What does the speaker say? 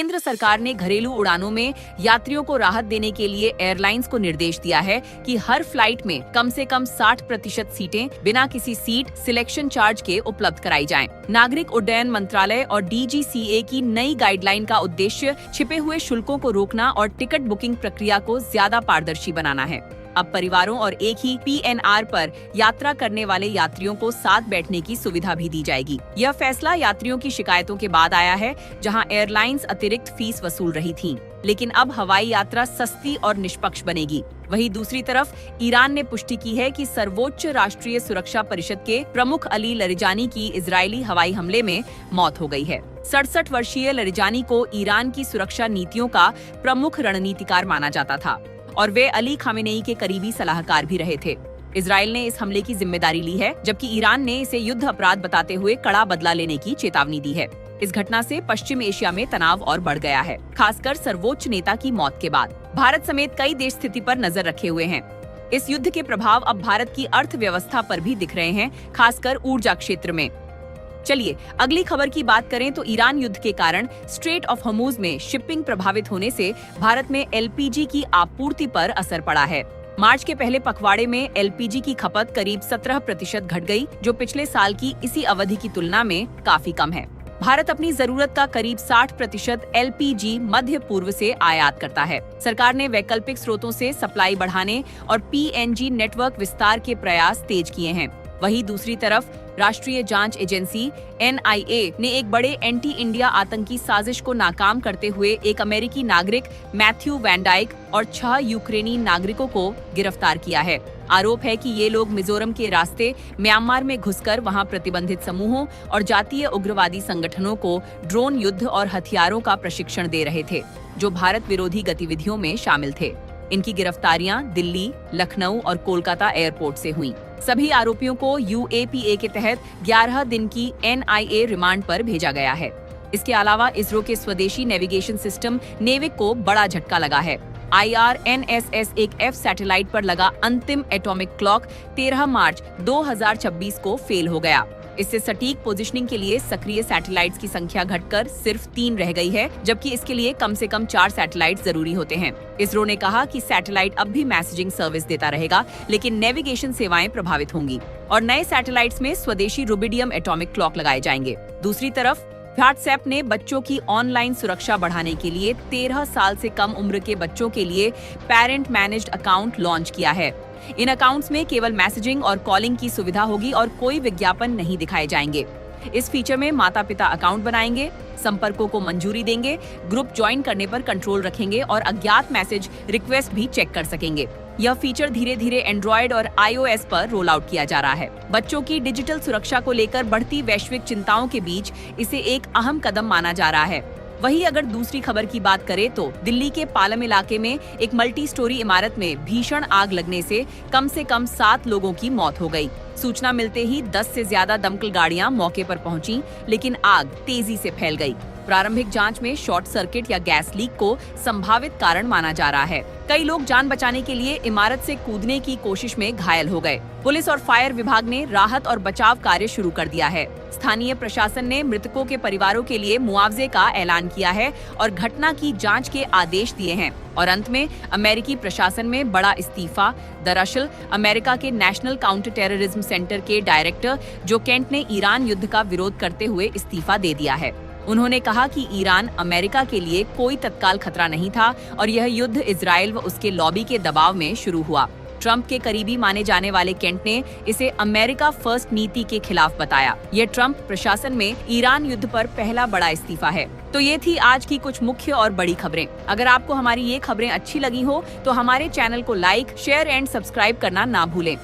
केंद्र सरकार ने घरेलू उड़ानों में यात्रियों को राहत देने के लिए एयरलाइंस को निर्देश दिया है कि हर फ्लाइट में कम से कम 60% सीटें बिना किसी सीट सिलेक्शन चार्ज के उपलब्ध कराई जाएं। नागरिक उड्डयन मंत्रालय और DGCA की नई गाइडलाइन का उद्देश्य छिपे हुए शुल्कों को रोकना और टिकट बुकिंग प्रक्रिया को ज्यादा पारदर्शी बनाना है। अब परिवारों और एक ही PNR पर यात्रा करने वाले यात्रियों को साथ बैठने की सुविधा भी दी जाएगी। यह फैसला यात्रियों की शिकायतों के बाद आया है, जहां एयरलाइंस अतिरिक्त फीस वसूल रही थीं। लेकिन अब हवाई यात्रा सस्ती और निष्पक्ष बनेगी। वहीं दूसरी तरफ ईरान ने पुष्टि की है कि सर्वोच्च राष्ट्रीय सुरक्षा परिषद के प्रमुख अली लरिजानी की इजरायली हवाई हमले में मौत हो गई है। 67 वर्षीय लरिजानी को ईरान की सुरक्षा नीतियों का प्रमुख रणनीतिकार माना जाता था और वे अली खामेनेई के करीबी सलाहकार भी रहे थे। इजराइल ने इस हमले की जिम्मेदारी ली है, जबकि ईरान ने इसे युद्ध अपराध बताते हुए कड़ा बदला लेने की चेतावनी दी है। इस घटना से पश्चिम एशिया में तनाव और बढ़ गया है, खासकर सर्वोच्च नेता की मौत के बाद। भारत समेत कई देश स्थिति पर नजर रखे हुए हैं। इस युद्ध के प्रभाव अब भारत की अर्थव्यवस्था पर भी दिख रहे हैं, खासकर ऊर्जा क्षेत्र में। चलिए अगली खबर की बात करें तो ईरान युद्ध के कारण स्ट्रेट ऑफ हॉर्मुज में शिपिंग प्रभावित होने से भारत में LPG की आपूर्ति पर असर पड़ा है। मार्च के पहले पखवाड़े में LPG की खपत करीब 17% घट गई, जो पिछले साल की इसी अवधि की तुलना में काफी कम है। भारत अपनी जरूरत का करीब 60% LPG मध्य पूर्व से आयात करता है। सरकार ने वैकल्पिक स्रोतों से सप्लाई बढ़ाने और PNG नेटवर्क विस्तार के प्रयास तेज किए हैं। वहीं दूसरी तरफ राष्ट्रीय जांच एजेंसी NIA ने एक बड़े एंटी इंडिया आतंकी साजिश को नाकाम करते हुए एक अमेरिकी नागरिक मैथ्यू वैन डाइक और 6 यूक्रेनी नागरिकों को गिरफ्तार किया है। आरोप है कि ये लोग मिजोरम के रास्ते म्यांमार में घुसकर वहां प्रतिबंधित समूहों और जातीय उग्रवादी संगठनों को ड्रोन युद्ध और हथियारों का प्रशिक्षण दे रहे थे, जो भारत विरोधी गतिविधियों में शामिल थे। इनकी गिरफ्तारियां दिल्ली, लखनऊ और कोलकाता एयरपोर्ट से हुईं। सभी आरोपियों को UAPA के तहत 11 दिन की NIA रिमांड पर भेजा गया है। इसके अलावा इसरो के स्वदेशी नेविगेशन सिस्टम नेविक को बड़ा झटका लगा है। IRNSS एक F सैटेलाइट पर लगा अंतिम एटॉमिक क्लॉक 13 मार्च 2026 को फेल हो गया। इससे सटीक पोजीशनिंग के लिए सक्रिय सैटेलाइट्स की संख्या घटकर सिर्फ 3 रह गई है, जबकि इसके लिए कम से कम 4 सैटेलाइट जरूरी होते हैं। इसरो ने कहा कि सैटेलाइट अब भी मैसेजिंग सर्विस देता रहेगा, लेकिन नेविगेशन सेवाएं प्रभावित होंगी और नए सैटेलाइट्स में स्वदेशी रुबिडियम एटॉमिक क्लॉक लगाए जाएंगे। दूसरी तरफ व्हाट्सएप ने बच्चों की ऑनलाइन सुरक्षा बढ़ाने के लिए 13 साल से कम उम्र के बच्चों के लिए पेरेंट मैनेज्ड अकाउंट लॉन्च किया है। इन अकाउंट्स में केवल मैसेजिंग और कॉलिंग की सुविधा होगी और कोई विज्ञापन नहीं दिखाए जाएंगे। इस फीचर में माता-पिता अकाउंट बनाएंगे, संपर्कों को मंजूरी देंगे, ग्रुप ज्वाइन करने पर कंट्रोल रखेंगे और अज्ञात मैसेज रिक्वेस्ट भी चेक कर सकेंगे। यह फीचर धीरे धीरे एंड्रॉयड और iOS पर रोल आउट किया जा रहा है। बच्चों की डिजिटल सुरक्षा को लेकर बढ़ती वैश्विक चिंताओं के बीच इसे एक अहम कदम माना जा रहा है। वहीं अगर दूसरी खबर की बात करें तो दिल्ली के पालम इलाके में एक मल्टी स्टोरी इमारत में भीषण आग लगने से कम 7 लोगों की मौत हो गई। सूचना मिलते ही 10 से ज्यादा दमकल गाड़ियां मौके पर पहुंची, लेकिन आग तेजी से फैल गई। प्रारंभिक जांच में शॉर्ट सर्किट या गैस लीक को संभावित कारण माना जा रहा है। कई लोग जान बचाने के लिए इमारत से कूदने की कोशिश में घायल हो गए। पुलिस और फायर विभाग ने राहत और बचाव कार्य शुरू कर दिया है। स्थानीय प्रशासन ने मृतकों के परिवारों के लिए मुआवजे का ऐलान किया है और घटना की जांच के आदेश दिए हैं। और अंत में अमेरिकी प्रशासन में बड़ा इस्तीफा। दरअसल अमेरिका के नेशनल काउंटर टेररिज्म सेंटर के डायरेक्टर जो केंट ने ईरान युद्ध का विरोध करते हुए इस्तीफा दे दिया है। उन्होंने कहा कि ईरान अमेरिका के लिए कोई तत्काल खतरा नहीं था और यह युद्ध इजराइल व उसके लॉबी के दबाव में शुरू हुआ। ट्रंप के करीबी माने जाने वाले केंट ने इसे अमेरिका फर्स्ट नीति के खिलाफ बताया। ये ट्रंप प्रशासन में ईरान युद्ध पर पहला बड़ा इस्तीफा है। तो ये थी आज की कुछ मुख्य और बड़ी खबरें। अगर आपको हमारी ये खबरें अच्छी लगी हो तो हमारे चैनल को लाइक, शेयर एंड सब्सक्राइब करना ना भूलें।